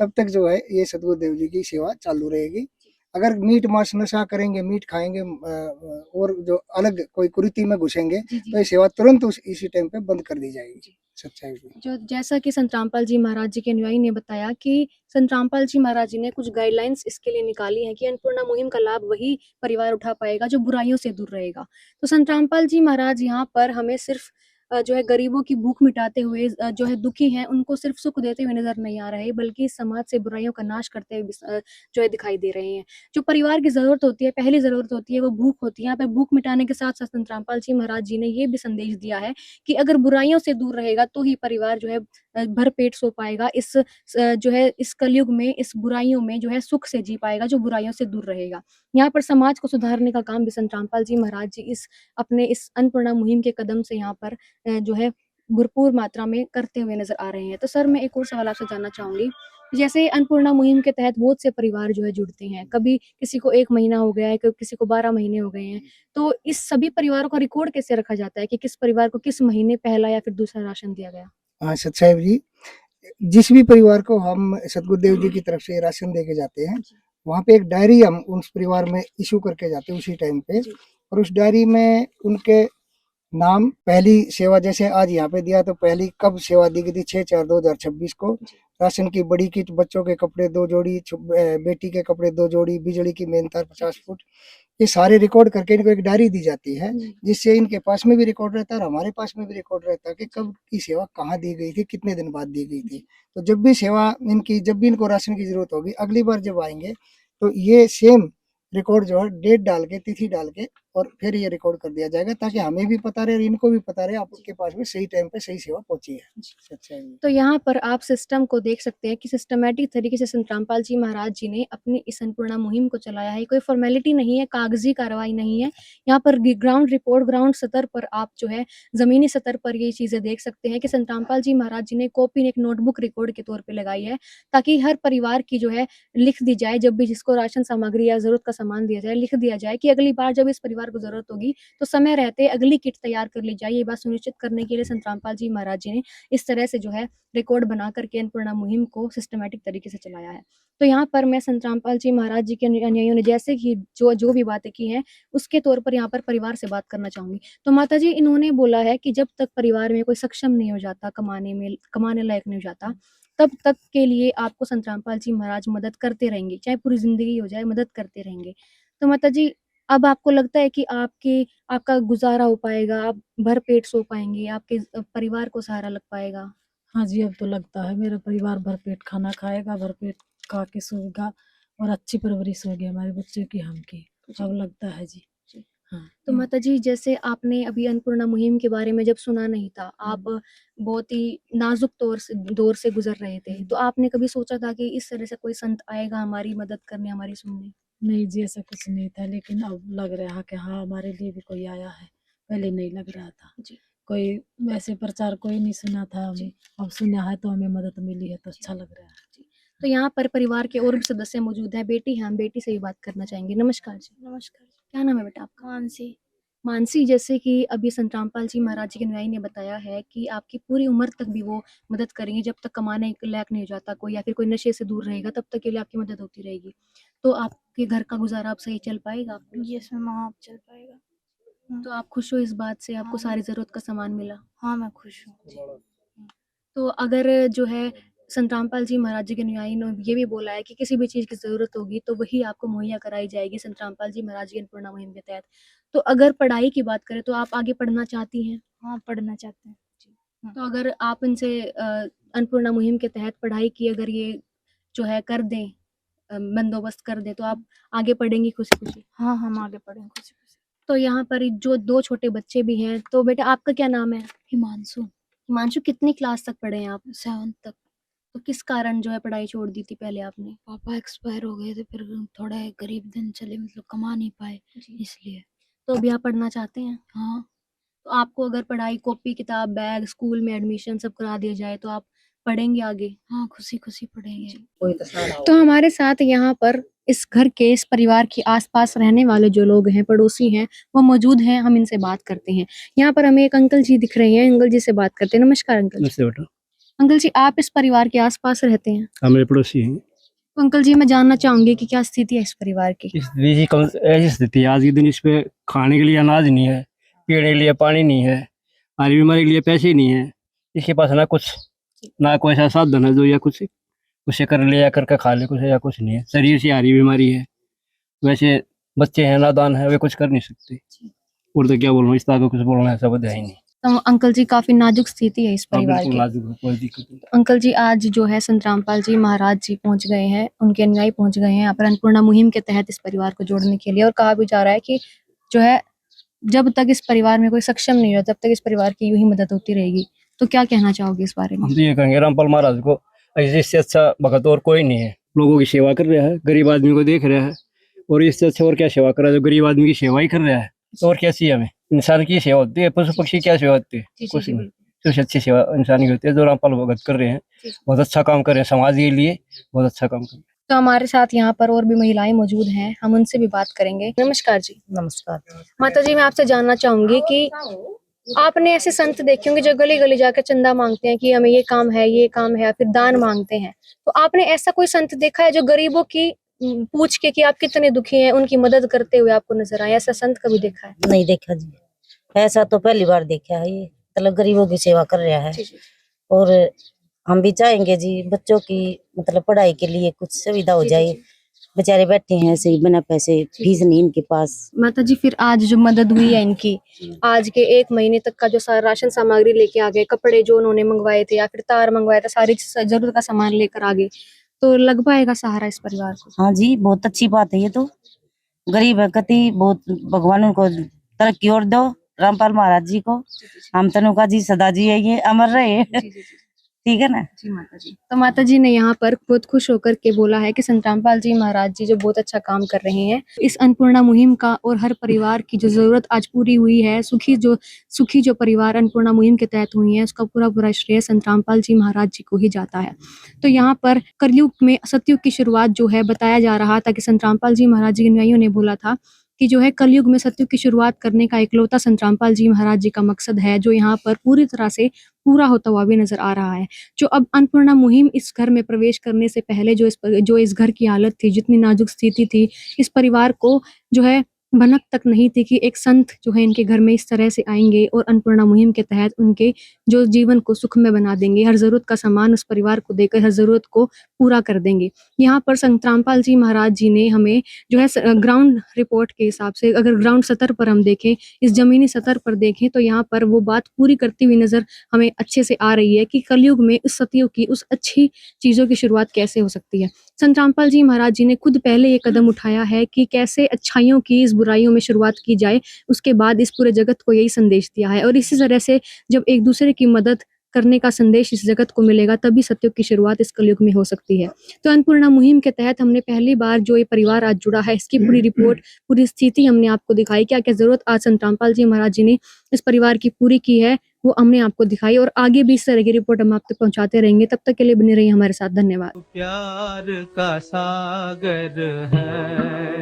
तब तक जो है ये सतगुरुदेव जी की सेवा चालू रहेगी। अगर मीट मांस नशा करेंगे, मीट खाएंगे और जो अलग कोई कुरीति में घुसेंगे तो ये सेवा तुरंत इसी टाइम पे बंद कर दी जाएगी। सच्चाई जो जैसा कि संत रामपाल जी महाराज जी के अनुयायी ने बताया कि संत रामपाल जी महाराज जी ने कुछ गाइडलाइंस इसके लिए निकाली हैं कि अन्नपूर्णा मुहिम का लाभ वही परिवार उठा पाएगा जो बुराइयों से दूर रहेगा। तो संत रामपाल जी महाराज यहाँ पर हमें सिर्फ जो है गरीबों की भूख मिटाते हुए, जो है दुखी हैं उनको सिर्फ सुख देते हुए नजर नहीं आ रहे, बल्कि समाज से बुराइयों का नाश करते हुए जो है दिखाई दे रहे हैं। जो परिवार की जरूरत होती है, पहली जरूरत होती है वो भूख होती है। यहाँ पे भूख मिटाने के साथ साथ संत रामपाल जी महाराज जी ने ये भी संदेश दिया है कि अगर बुराइयों से दूर रहेगा तो ही परिवार जो है भर पेट सो पाएगा, इस जो है इस कलयुग में, इस बुराइयों में जो है सुख से जी पाएगा, जो बुराइयों से दूर रहेगा। यहाँ पर समाज को सुधारने का काम भी संत रामपाल जी महाराज जी इस अपने इस अन्नपूर्णा मुहिम के कदम से यहाँ पर जो है भरपूर मात्रा में करते हुए नजर आ रहे हैं। तो सर मैं एक और सवाल आपसे जानना चाहूंगी, जैसे अन्नपूर्णा मुहिम के तहत बहुत से परिवार जो है जुड़ते हैं, कभी किसी को 1 महीना हो गया है, कभी किसी को 12 महीने हो गए हैं, तो इस सभी परिवारों का रिकॉर्ड कैसे रखा जाता है कि किस परिवार को किस महीने पहला या फिर दूसरा राशन दिया गया? हाँ सच्चाई जी, जिस भी परिवार को हम सदगुरुदेव जी की तरफ से राशन दे के जाते हैं, वहाँ पे एक डायरी हम उस परिवार में इशू करके जाते हैं उसी टाइम पे, और उस डायरी में उनके नाम, पहली सेवा, जैसे आज यहाँ पे दिया तो पहली कब सेवा दी गई थी 6/4/2026 को, राशन की बड़ी किट, बच्चों के कपड़े 2 जोड़ी, बेटी के कपड़े 2 जोड़ी, बिजली की मेन तार 50 फुट, ये सारे रिकॉर्ड करके इनको एक डायरी दी जाती है, जिससे इनके पास में भी रिकॉर्ड रहता है और हमारे पास में भी रिकॉर्ड रहता है कि कब की सेवा कहाँ दी गई थी, कितने दिन बाद दी गई थी। तो जब भी सेवा इनकी, जब भी इनको राशन की जरूरत होगी, अगली बार जब आएंगे तो ये सेम रिकॉर्ड जो है डेट डाल के, तिथि डाल के, और फिर ये रिकॉर्ड कर दिया जाएगा, ताकि हमें भी पता रहे और इनको भी पता रहे आपके पास में सही टाइम पे सही सेवा पहुंची है। अच्छा है। तो यहाँ पर आप सिस्टम को देख सकते हैं कि सिस्टमैटिक तरीके से संत रामपाल जी महाराज जी ने अपनी इस अन्नपूर्णा मुहिम को चलाया है। कोई फॉर्मेलिटी नहीं है, कागजी कार्रवाई नहीं है। यहाँ पर ग्राउंड रिपोर्ट, ग्राउंड सतर पर आप जो है जमीनी सतर पर ये चीजें देख सकते हैं कि संत रामपाल जी महाराज जी ने कॉपी, एक नोटबुक रिकॉर्ड के तौर पर लगाई है, ताकि हर परिवार की जो है लिख दी जाए, जब भी जिसको राशन सामग्री या जरूरत का सामान दिया जाए, लिख दिया जाए कि अगली बार जब इस परिवार को जरूरत होगी तो समय रहते अगली किट तैयार कर ली जाए। ये बात सुनिश्चित करने के लिए संत रामपाल जी महाराज जी ने इस तरह से जो है रिकॉर्ड बना करके अन्नपूर्णा मुहिम को सिस्टमैटिक तरीके से चलाया है। तो यहाँ पर मैं संत रामपाल जी महाराज जी के अनुयायियों ने जैसे कि जो भी बातें की हैं, उसके तौर पर यहाँ पर परिवार से बात करना चाहूंगी। तो माता जी, इन्होंने बोला है कि जब तक परिवार में कोई सक्षम नहीं हो जाता, कमाने लायक नहीं हो जाता, तब तक के लिए आपको संत रामपाल जी महाराज मदद करते रहेंगे, चाहे पूरी जिंदगी हो जाए, मदद करते रहेंगे। तो माता जी, अब आपको लगता है कि आपका गुजारा हो पाएगा, आप भर पेट सो पाएंगे, आपके परिवार को सहारा लग पाएगा? हाँ जी, अब तो लगता है मेरा परिवार भरपेट खाना खाएगा, भरपेट खा के सोएगा, और अच्छी परवरिश होगी हमारे बच्चों की, हमकी। अब लगता है जी। हाँ। तो माता जी, जैसे आपने अभी अन्नपूर्णा मुहिम के बारे में जब सुना नहीं था, आप बहुत ही नाजुक दौर से गुजर रहे थे, तो आपने कभी सोचा था कि इस तरह से कोई संत आएगा हमारी मदद करने, हमारी सुनने? नहीं जी, ऐसा कुछ नहीं था, लेकिन अब लग रहा है कि हाँ, हमारे लिए भी कोई आया है। पहले नहीं लग रहा था जी। कोई, वैसे प्रचार कोई नहीं सुना था हमें, अब सुना है तो हमें मदद मिली है, तो अच्छा लग रहा है। तो यहाँ पर परिवार के और भी सदस्य मौजूद हैं। बेटी हैं, हम बेटी से भी बात करना चाहेंगे। नमस्कार जी। नमस्कार। क्या नाम है बेटा आपका? मानसी। मानसी, जैसे कि अभी संत रामपाल जी महाराज जी के अनुयायी ने बताया है कि आपकी पूरी उम्र तक भी वो मदद करेंगे, जब तक कमाने के लायक नहीं हो जाता कोई, या फिर कोई नशे से दूर रहेगा, तब तक के लिए आपकी मदद होती रहेगी। तो आपके घर का गुजारा अब सही चल पाएगा आपको? यस मैम, हाँ चल पाएगा। तो आप खुश हो इस बात से, आपको हाँ। सारी जरूरत का सामान मिला? हाँ मैं खुश हूँ। तो अगर जो है संत रामपाल जी महाराज जी के अनुयायी ने ये भी बोला है कि किसी भी चीज़ की ज़रूरत होगी तो वही आपको मुहैया कराई जाएगी संत रामपाल जी महाराज जी की अन्नपूर्णा मुहिम के तहत। तो अगर पढ़ाई की बात करें तो आप आगे पढ़ना चाहती हैं? हाँ पढ़ना चाहते हैं। तो अगर आप इनसे अन्नपूर्णा मुहिम के तहत पढ़ाई की अगर ये जो है कर दें, बंदोबस्त कर दें, तो आप आगे पढ़ेंगी खुशी-खुशी? हाँ हम आगे पढ़ेंगे खुशी खुशी। तो यहाँ पर जो 2 छोटे बच्चे भी हैं, तो बेटा आपका क्या नाम है? हिमांशु। हिमांशु, कितनी क्लास तक पढ़े हैं आप? 7th तक। तो किस कारण जो है पढ़ाई छोड़ दी थी पहले आपने? पापा एक्सपायर हो गए थे, फिर थोड़ा गरीब दिन चले, मतलब कमा नहीं पाए इसलिए। तो अभी आप पढ़ना चाहते हैं? हाँ। तो आपको अगर पढ़ाई, कॉपी किताब, बैग, स्कूल में एडमिशन सब करा दिया जाए तो आप पढ़ेंगे आगे? हाँ खुशी खुशी पढ़ेंगे। तो हमारे साथ यहाँ पर इस घर के, इस परिवार के आसपास रहने वाले जो लोग हैं, पड़ोसी हैं, वो मौजूद हैं। हम इनसे बात करते हैं। यहाँ पर हमें एक अंकल जी दिख रहे हैं, अंकल जी से बात करते हैं। नमस्कार अंकल जी। नमस्ते बेटा। अंकल जी, आप इस परिवार के आसपास रहते हैं? हाँ, मेरे पड़ोसी हैं। तो अंकल जी, मैं जानना चाहूंगी कि क्या स्थिति है इस परिवार की? इस दीदी कम ऐसी स्थिति है आज के दिन, इस पे खाने के लिए अनाज नहीं है, पीने के लिए पानी नहीं है, हमारी बीमारी के लिए पैसे नहीं है, इसके पास ना कुछ, ना कोई ऐसा साधन है जो या कुछ उसे कर ले या करके खा ले कुछ, या कुछ नहीं है। शरीर से आ रही बीमारी है, वैसे बच्चे हैं, नादान है, वे कुछ कर नहीं सकते। और तो क्या बोलूँ, इस तरह कुछ बोलना ऐसा बता ही नहीं। तो अंकल जी, काफी नाजुक स्थिति है इस परिवार की। कोई दिक्कत नहीं। अंकल जी, आज जो है संत रामपाल जी महाराज जी पहुंच गए हैं, उनके अनुयायी पहुंच गए हैं यहाँ पर अन्नपूर्णा मुहिम के तहत इस परिवार को जोड़ने के लिए। और कहा भी जा रहा है कि जो है जब तक इस परिवार में कोई सक्षम नहीं हो, तब तक इस परिवार की यूं ही मदद होती रहेगी। तो क्या कहना चाहोगे इस बारे में? हम तो ये कहेंगे रामपाल महाराज को, इससे अच्छा भगत और कोई नहीं है। लोगों की सेवा कर रहा है, गरीब आदमी को देख रहा है, और इससे अच्छा और क्या सेवा कर रहा है, जो गरीब आदमी की सेवा ही कर रहा है। तो और क्या चाहिए हमें? इंसान की सेवा होती है, पशु पक्षी क्या सेवा होती है? कुछ नहीं। सबसे अच्छी सेवा इंसान की होती है जो रामपाल भगत कर रहे हैं। बहुत अच्छा काम कर रहे हैं समाज के लिए, बहुत अच्छा काम कर रहे हैं। तो हमारे साथ यहाँ पर और भी महिलाएं मौजूद हैं, हम उनसे भी बात करेंगे। नमस्कार जी। नमस्कार। माता जी, मैं आपसे जानना चाहूंगी कि आपने ऐसे संत देखे होंगे जो गली गली जाकर चंदा मांगते हैं कि हमें ये काम है, ये काम है, फिर दान मांगते हैं। तो आपने ऐसा कोई संत देखा है जो गरीबों की पूछ के कि आप कितने दुखी हैं उनकी मदद करते हुए आपको नजर आए? ऐसा संत कभी देखा है? नहीं देखा जी, ऐसा तो पहली बार देखा है। ये मतलब गरीबों की सेवा कर रहा है। और हम भी चाहेंगे जी बच्चों की मतलब पढ़ाई के लिए कुछ सुविधा हो जाए। बेचारे बैठे हैं ऐसे ही बिना पैसे, फीस नहीं इनके पास। माता जी, फिर आज जो मदद हुई है इनकी, आज के 1 महीने तक का जो सारा राशन सामग्री लेके आ गए, कपड़े जो उन्होंने मंगवाए थे या फिर तार मंगवाया था, सारी जरूरत का सामान लेकर आ गए, तो लग पाएगा सहारा इस परिवार को? हाँ जी, बहुत अच्छी बात है। ये तो गरीब है कति, बहुत भगवान उनको तरक्की और दो, रामपाल महाराज जी को। हम तनु का जी सदा जी है, ये अमर रहे। ठीक है ना जी माता जी। तो माता जी ने यहाँ पर बहुत खुश होकर के बोला है कि संत रामपाल जी महाराज जी जो बहुत अच्छा काम कर रहे हैं, इस अन्नपूर्णा मुहिम का और हर परिवार की जो जरूरत आज पूरी हुई है, सुखी जो परिवार अन्नपूर्णा मुहिम के तहत हुई है, उसका पूरा श्रेय संत रामपाल जी महाराज जी को ही जाता है। तो यहाँ पर कलयुग में सतयुग की शुरुआत जो है बताया जा रहा था कि संत रामपाल जी महाराज जी के अनुयायियों ने बोला था कि जो है कलयुग में सतयुग की शुरुआत करने का इकलौता संत रामपाल जी महाराज जी का मकसद है, जो यहाँ पर पूरी तरह से पूरा होता हुआ भी नजर आ रहा है। जो अब अन्नपूर्णा मुहिम इस घर में प्रवेश करने से पहले जो इस घर की हालत थी, जितनी नाजुक स्थिति थी, इस परिवार को जो है भनक तक नहीं थी कि एक संत जो है इनके घर में इस तरह से आएंगे और अन्नपूर्णा मुहिम के तहत उनके जो जीवन को सुख में बना देंगे, हर जरूरत का सामान उस परिवार को देकर हर जरूरत को पूरा कर देंगे। यहाँ पर संत रामपाल जी महाराज जी ने हमें जो है ग्राउंड रिपोर्ट के हिसाब से, अगर ग्राउंड सतह पर हम देखें, इस जमीनी सतह पर देखें, तो यहाँ पर वो बात पूरी करती हुई नजर हमें अच्छे से आ रही है कि कलयुग में उस सतयुग की उस अच्छी चीजों की शुरुआत कैसे हो सकती है। संत रामपाल जी महाराज जी ने खुद पहले ये कदम उठाया है कि कैसे अच्छाइयों की इस बुराइयों में शुरुआत की जाए, उसके बाद इस पूरे जगत को यही संदेश दिया है। और इसी तरह से जब एक दूसरे की मदद करने का संदेश इस जगत को मिलेगा, तभी सतयुग की शुरुआत इस कलयुग में हो सकती है। तो अन्नपूर्णा मुहिम के तहत हमने पहली बार जो ये परिवार आज जुड़ा है, इसकी पूरी रिपोर्ट, पूरी स्थिति हमने आपको दिखाई। क्या क्या जरूरत आज संत रामपाल जी महाराज जी ने इस परिवार की पूरी की है, वो हमने आपको दिखाई, और आगे भी इस तरह की रिपोर्ट हम आप तक पहुंचाते रहेंगे। तब तक के लिए बने रहिए हमारे साथ। धन्यवाद। प्यार का सागर है,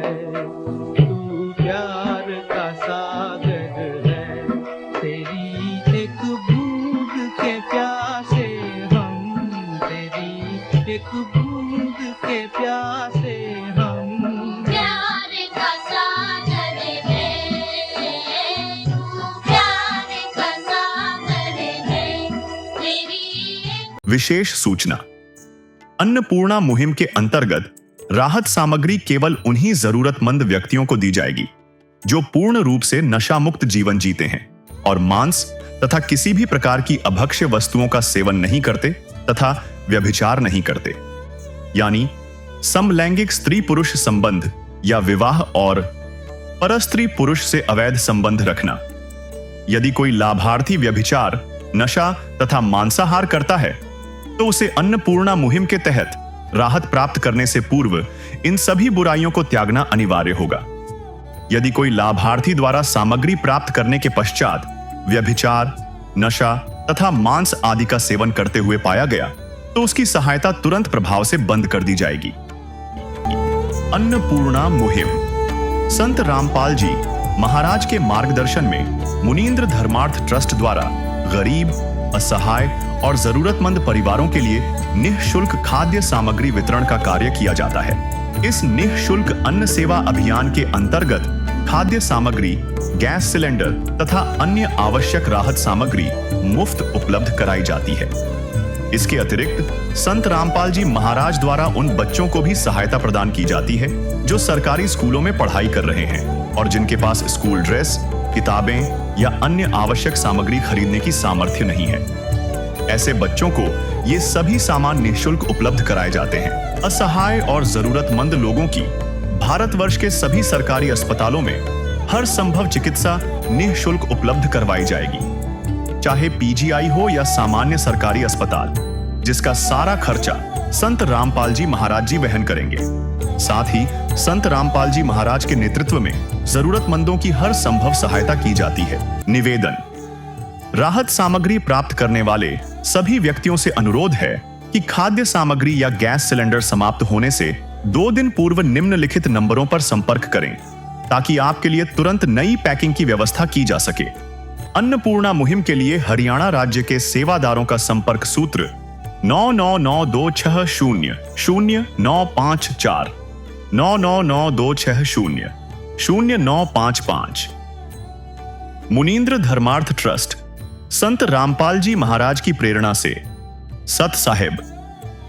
तू प्यार का सागर है, तेरी एक बूंद के प्यासे हम, तेरी एक बूंद के प्यासे हम। प्यार का सागर है, तू प्यार का सागर है, तेरी। विशेष सूचना। अन्नपूर्णा मुहिम के अंतर्गत राहत सामग्री केवल उन्हीं जरूरतमंद व्यक्तियों को दी जाएगी जो पूर्ण रूप से नशा मुक्त जीवन जीते हैं और मांस तथा किसी भी प्रकार की अभक्ष्य वस्तुओं का सेवन नहीं करते तथा व्यभिचार नहीं करते, यानी समलैंगिक स्त्री पुरुष संबंध या विवाह और परस्त्री पुरुष से अवैध संबंध रखना। यदि कोई लाभार्थी व्यभिचार, नशा तथा मांसाहार करता है तो उसे अन्नपूर्णा मुहिम के तहत राहत प्राप्त करने से पूर्व इन सभी बुराइयों को त्यागना अनिवार्य होगा। यदि कोई लाभार्थी द्वारा सामग्री प्राप्त करने के पश्चात व्यभिचार, नशा तथा मांस आदि का सेवन करते हुए पाया गया तो उसकी सहायता तुरंत प्रभाव से बंद कर दी जाएगी। अन्नपूर्णा मुहिम संत रामपाल जी महाराज के मार्गदर्शन में मुनीन्द्र धर्मार्थ ट्रस्ट द्वारा गरीब, असहाय और जरूरतमंद परिवारों के लिए निःशुल्क खाद्य सामग्री वितरण का कार्य किया जाता है। इस निःशुल्क अन्न सेवा अभियान के अंतर्गत खाद्य सामग्री, गैस सिलेंडर तथा अन्य आवश्यक राहत सामग्री मुफ्त उपलब्ध कराई जाती है। इसके अतिरिक्त संत रामपाल जी महाराज द्वारा उन बच्चों को भी सहायता प्रदान की जाती है जो सरकारी स्कूलों में पढ़ाई कर रहे हैं और जिनके पास स्कूल ड्रेस, किताबें या अन्य आवश्यक सामग्री खरीदने की सामर्थ्य नहीं है। ऐसे बच्चों को ये सभी सामान निःशुल्क उपलब्ध कराए जाते हैं। असहाय और जरूरतमंद लोगों की भारतवर्ष के सभी सरकारी अस्पतालों में हर संभव चिकित्सा निःशुल्क उपलब्ध करवाई जाएगी, चाहे पीजीआई हो या सामान्य सरकारी अस्पताल, जिसका सारा खर्चा संत रामपाल जी महाराज जी वहन करेंगे। साथ ही संत रामपाल जी महाराज के नेतृत्व में जरूरतमंदों की हर संभव सहायता की जाती है। निवेदन। राहत सामग्री प्राप्त करने वाले सभी व्यक्तियों से अनुरोध है कि खाद्य सामग्री या गैस सिलेंडर समाप्त होने से 2 दिन पूर्व निम्नलिखित नंबरों पर संपर्क करें ताकि आपके लिए तुरंत नई पैकिंग की व्यवस्था की जा सके। अन्नपूर्णा मुहिम के लिए हरियाणा राज्य के सेवादारों का संपर्क सूत्र 9992600954 9992600955। मुनींद्र धर्मार्थ ट्रस्ट संत रामपाल जी महाराज की प्रेरणा से सत साहिब